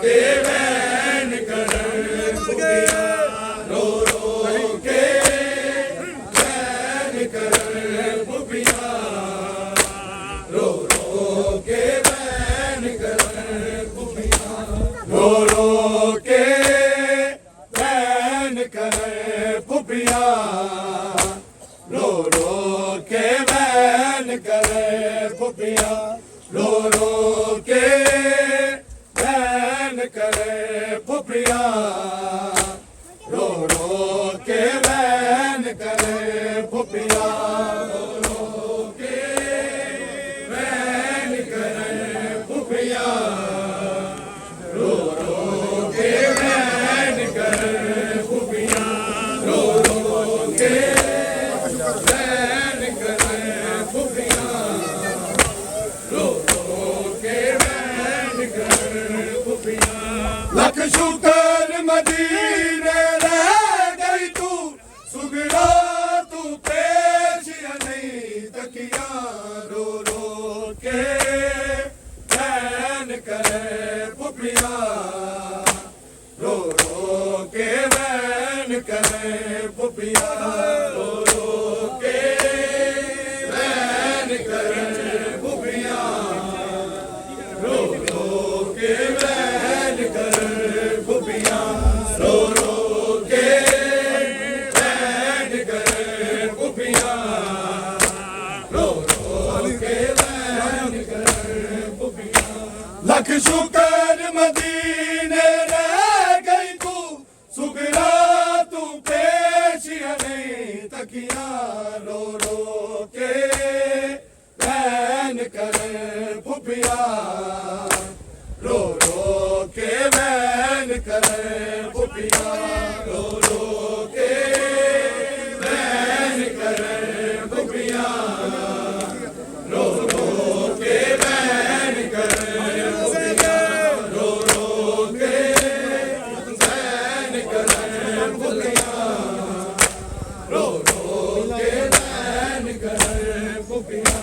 के रो के वैन करे फुफिया, रो के वैन करे फुफिया, रो के वैन करे फुफिया, रो के वैन करे फुफिया, रो के वैन करे फुफिया, रो के वैन करे फुफिया, रो के वैन करे फुफिया, रो के वैन करे फुफिया। लख शुक्र मदीने रह गई तू, सुगरा तू पेश नहीं तकिया, रो के वैन करे फुफिया, रो के वैन करे फुफिया, रो के वैन करे फुफिया, रो के वैन करे फुफिया, रो के वैन करे फुफिया, रो के वैन करे फुफिया। लख शुक्र मदीने रह गई तू, सुगरा तू पेश नहीं तकिया, रो के वैन करे फुफिया, रो के वैन करे फुफिया, रो के वैन करे फुफिया, रो के वैन करे फुफिया, रो के वैन करे फुफिया, रो के वैन करे फुफिया।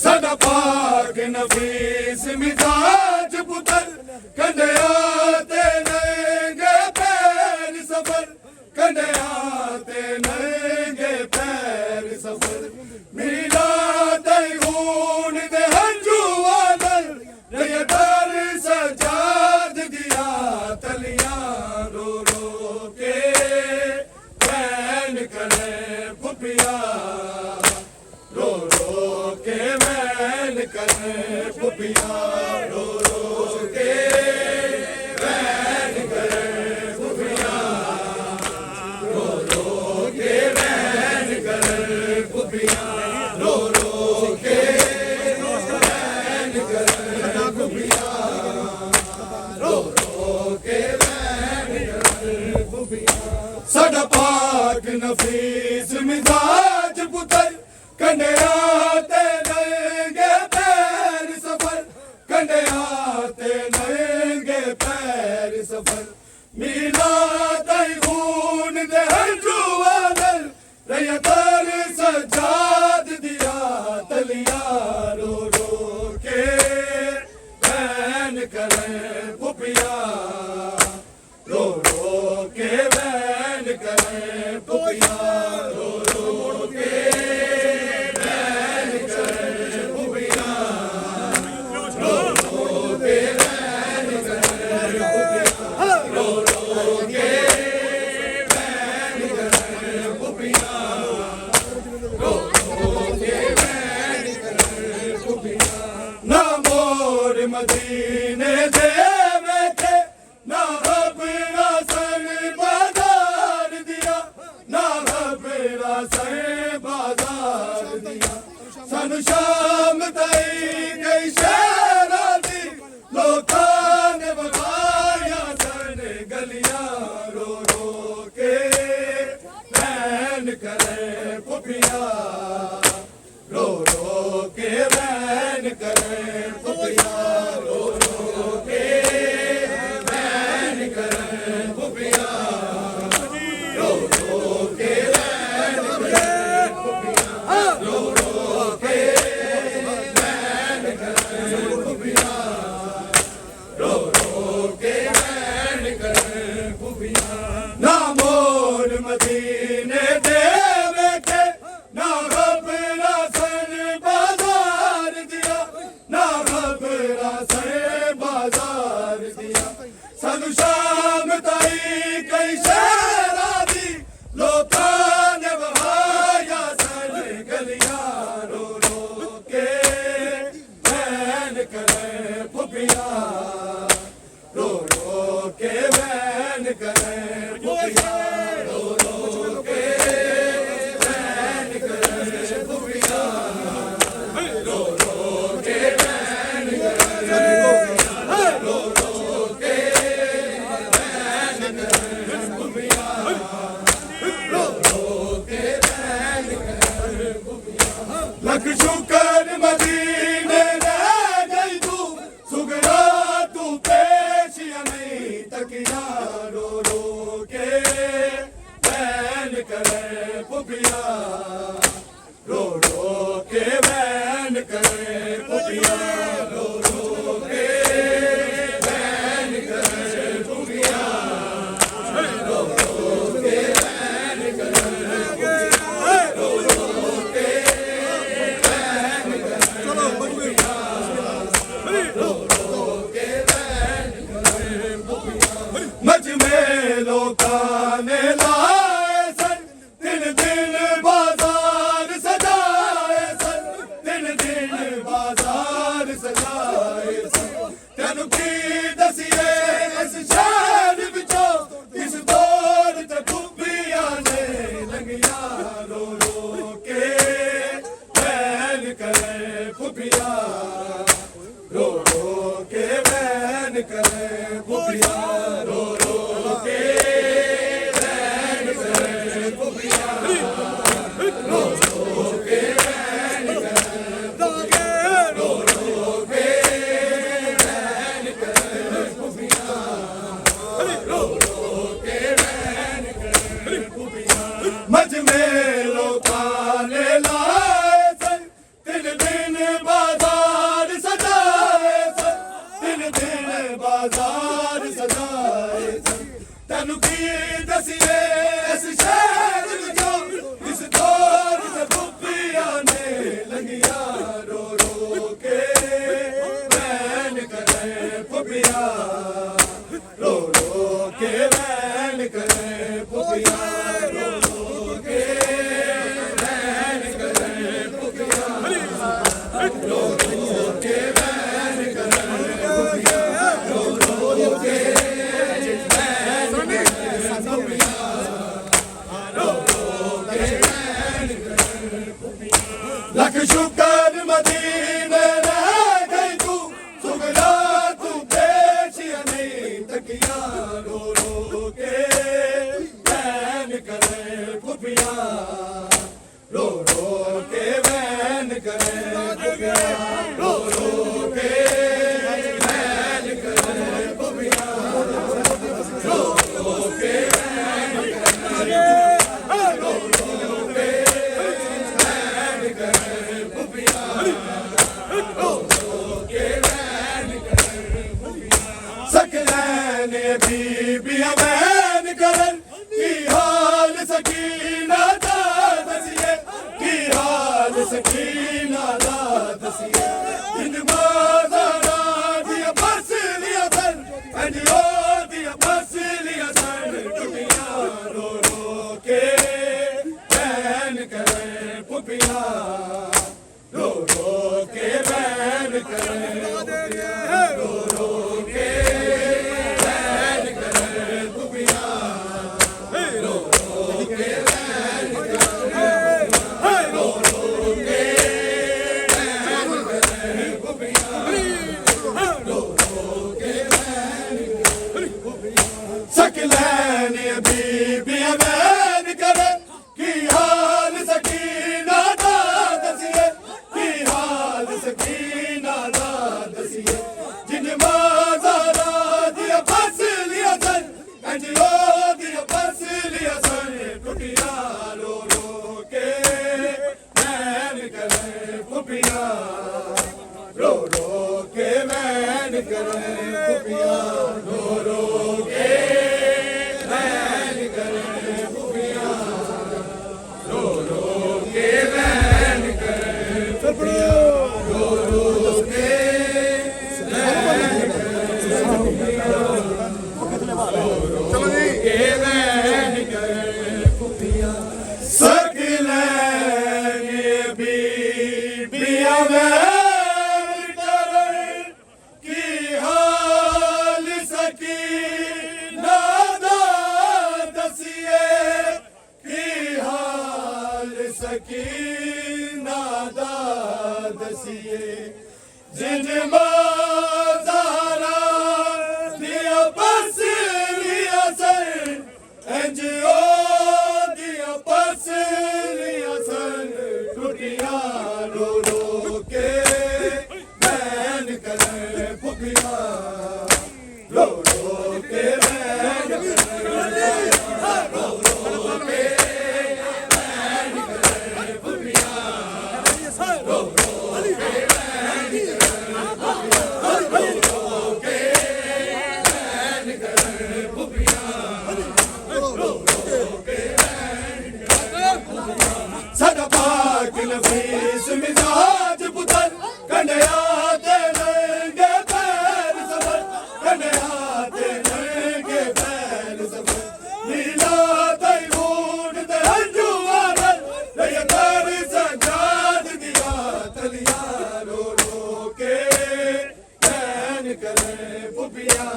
सदा पाक नफीस मिजाज पुतर, कंडियाते नंगे पैर सफर, कंडियाते नंगे पैर सफर, मिला दई खून दे हंजुआ दल, रय दर सजाद दिया तलिया, रो के वैन करे फुफिया, रो के वैन करे फुफिया, रो के वैन करे फुफिया, रो के वैन करे फुफिया, रो के वैन करे फुफिया, रो के वैन करे फुफिया। साडा पाक नफीस मिजाज पुतर, कंडियाते नंगे पैर सफर, कंडियाते नंगे पैर सफर, मिला तई खून दे हंजुआ दल, रय दर सजाद दिया तलिया, रो के वैन करे फुफिया, रो के वैन करे फुफिया, रो के वैन करे फुफिया, रो के वैन करे फुफिया, रो के वैन करे फुफिया, रो के वैन करे फुफिया। ना मोर मदीने दे बैठे, ना अपना सर बाजार दिया, ना अपना सर बाजार दिया, सन शाम तई गई शहरा दी, लोकां ने बगाया सन गलियां, रो के वैन करे फुफिया, रो के वैन करे फुफिया, रो के वैन करे फुफिया, रो के वैन करे फुफिया, रो के वैन करे फुफिया, रो के वैन करे फुफिया। ना मोर मदीने दे बैठे, ना सानू शाम ताई कई शहरां दी लोकां ने वहाया साडे गलियां रो रो के वैन करे फुफियां रो रो के वैन करे फुफियां रो रो के वैन करे फुफियां रो रो के वैन करे रो रो के वैन करे फुफियां रो रो के वैन करे फुफियां लख शुक्र मदीने रह गई तू सुगरा तू पेशियां नहीं तकिया रो रो के वैन करे फुफियां रो रो के वैन करे फुफियां रो रो के वैन करे फुफियां रो रो के वैन करे फुफियां रो रो के वैन करे फुफियां रो रो के वैन करे फुफियां मज में लोकां ने लाए सन दिन दिन बाजार सजाए सन दिन दिन बाजार सजाए सन तेनू की दसिए इस शहर विचों किस दौर ते फुफियां ने लंघियां रो रो के वैन करे फुफियां रो रो के वैन करे फुफियां रो रो के वैन करे फुफियां रो रो के वैन करे फुफियां रो रो के वैन करे फुफियां रो रो के वैन करे फुफियां मज में लोकां ने लाए सन दिन दिन बाजार सजाए सन दिन दिन बाजार सजाए सन तेनू की दसिए इस शहर विचों किस दौर ते फुफियां ने लंघियां रो रो के वैन करे फुफियां रो रो के वैन करे फुफियां रो रो के वैन करे फुफियां रो रो के वैन करे फुफियां रो रो के वैन करे फुफियां रो रो के वैन करे फुफियां लख शुक्र मदीने रह गई तू सुगरा तू पेशियां नहीं तकिया रो रो के वैन करे फुफियां रो रो के वैन करे फुफियां रो रो के वैन करे फुफियां रो रो के वैन करे रो रो के वैन करे फुफियां रो रो के वैन करे फुफियां सकलैने बीबियां वैन करन की हाल सकीना दा दसिए की हाल सकीना दा दसिए इन बाजारा दिया बस लिया सन अंजियो दिया बस लिया सन टुटियां रो रो के वैन करे फुफियां रो रो के वैन करे फुफियां रो रो के वैन करे फुफियां रो रो के वैन करे रो रो के वैन करे फुफियां रो रो के वैन करे फुफियां सकलैने बीबियां वैन करे की हाल सकीना दा दसिए की हाल सकीना दा दसिए जिन बाजारा दिया बस लिया सन अंजियो दिया बस लिया सन टुटियां रो रो के वैन करे फुफियां रो रो के वैन करे फुफियां रो रो के वैन करे फुफियां रो रो के वैन करे फुफियां रो रो के वैन करे फुफियां सकीना दा दसिए जिन माज़ारा दिया पसलिया सन एंजियो दिया पसलिया सन टूटिया रो रो के बैन करे फुफिया रो रो के बैन करे रो रो के बैन करे फुफिया रो रो के बैन करे फुफिया साडा पाक नफीस मिजाज पुतर कन्हैया ते नंगे पैर सबर कन्हैया ते नंगे पैर सबर नीला तई ऊंट ते हंजू वारल लय कर सजाद दिया तलिया रो रो के बैन करे फुफिया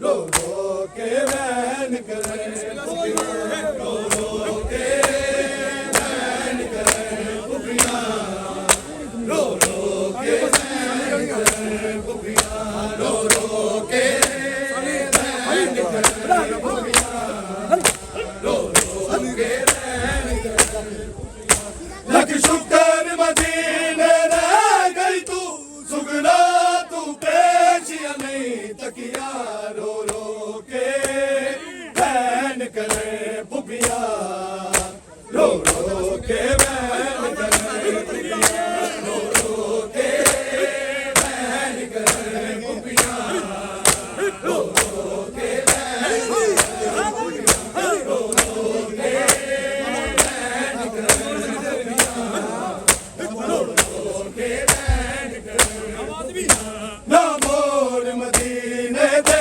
रो रो के बैन करे फुफिया रो रो के बैन करे फुफिया रो रो के बैन करे फुफिया रो रो के बैन करे फुफिया रो रो के बैन करे लख शुक्र मदीने रह गई तू सुगना तू पेशिया नहीं तकिया रो रो के बैन करे फुफिया रो रो के बैन करे फुफिया रो रो के बैन करे फुफिया रो रो के बैन करे फुफिया रो रो के बैन करे फुफिया रो रो के बैन करे ना मोर मदीने दे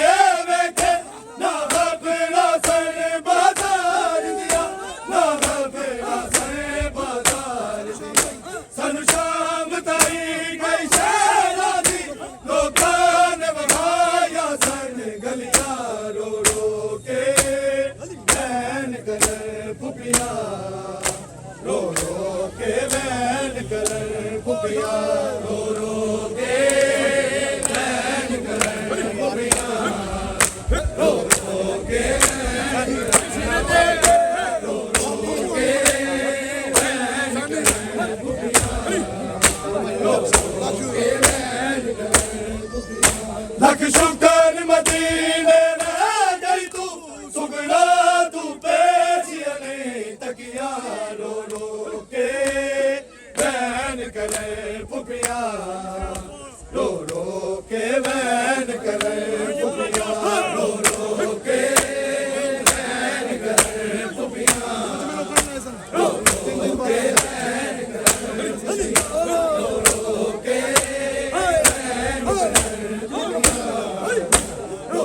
वेखे ना अपना सर बाजार दिया ना अपना सर बाजार दिया सानू शाम ताई गई शहरा दी लोकां ने वहाया सन गलियां रो रो के बैन करे फुफिया रो रो के बैन करे फुफिया रो रो के बैन करे फुफिया रो रो के बैन करे रो रो के बैन करे फुफिया रो रो के बैन करे फुफिया लख शुक्र मदीने रह गई तू सुगना तू पेशिया नहीं तकिया रो रो के बैन करे फुफिया रो रो के बैन करे फुफिया रो रो के बैन करे फुफिया रो रो के बैन करे फुफिया रो रो के बैन करे फुफिया रो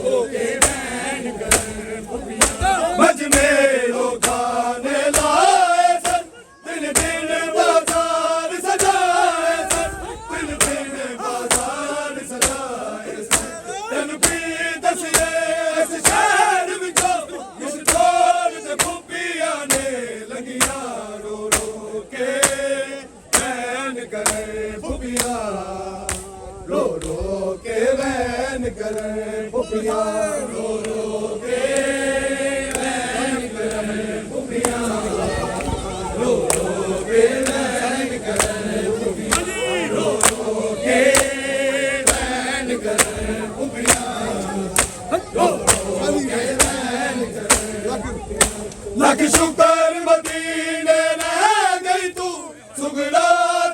रो के बैन करे फुफिया मजमेरों खाने लाए सन दिन दिन बाजार सजाए सन दिन दिन बाजार सजाए सन तन पी दसिए इस शहर विचों इस दौर ते फुफिया ने लगिया रो रो के बैन करे फुफिया रो रो के बैन करे फुफिया रो रो के बैन करे फुफिया रो रो के बैन करे फुफिया रो रो के बैन करे फुफिया रो रो के बैन करे लख शुक्र मदीने रह गई तू सुगना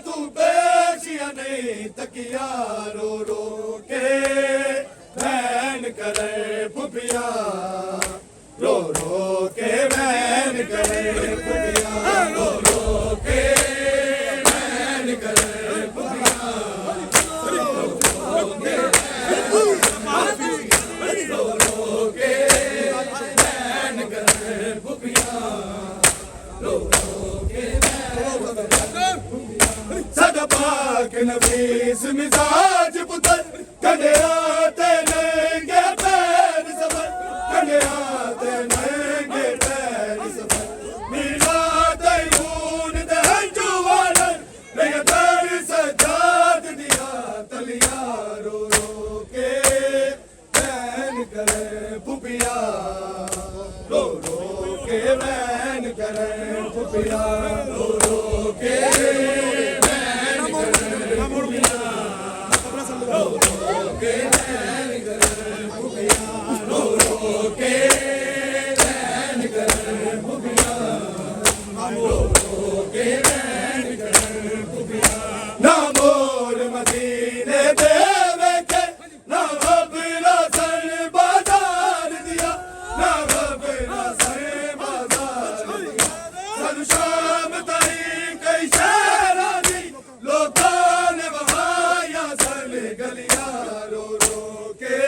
तू पेशिया नहीं तकिया रो रो के बैन करे फुफिया रो रो के बैन करे फुफिया रो रो के बैन करे फुफिया रो रो के रो रो के बैन करे फुफिया रो रो के साडा पाक नफीस मिजाज पुतर कन्हैया ते नंगे पैर सबर कन्हैया ते नंगे पैर सबर मीरा ते करे फुफिया रो रो के वैन करे फुफिया रो रो के वैन करे फुफिया रो रो के वैन करे फुफिया रो रो के वैन करे फुफिया रो रो के वैन करे फुफिया ना मोर मदीने दे वेखे ना बबरा सर बाजार दिया ना बबरा सर बाजार दिया सन शाम ताई कई शहरा दी लोकां ने बहाया सन गलियां रो रो के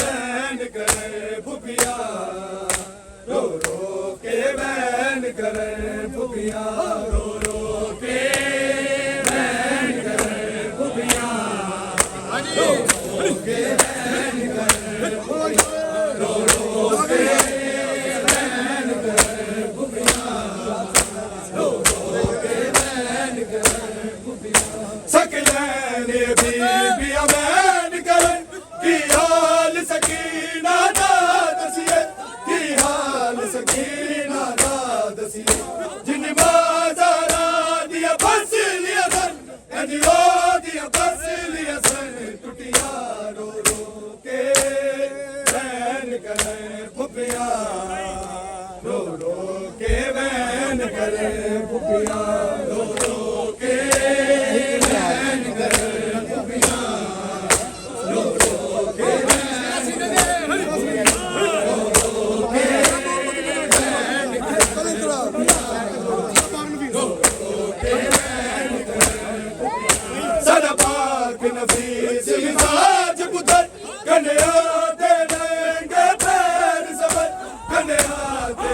वैन करे फुफिया रो रो के वैन करे फुफिया रो रो के वैन करे फुफिया रो रो के वैन करे फुफिया रो रो के वैन करे फुफिया रो रो के वैन करे फुफिया सकलैन बीबियां वैन करन की हाल सकीना दा दसिए की हाल सकीना दा दसिए जिन बाजारा दिया बस लिया सन एदियो दिया बस लिया सन टुटिया रो रो के वैन करे फुफिया रो रो के वैन करे फुफिया रो रो के वैन करे फुफिया रो रो के वैन करे फुफिया रो रो के वैन करे साडा पाक नफीस मिजाज पुत्र कन्या ते नंगे पैर सबर कन्या ते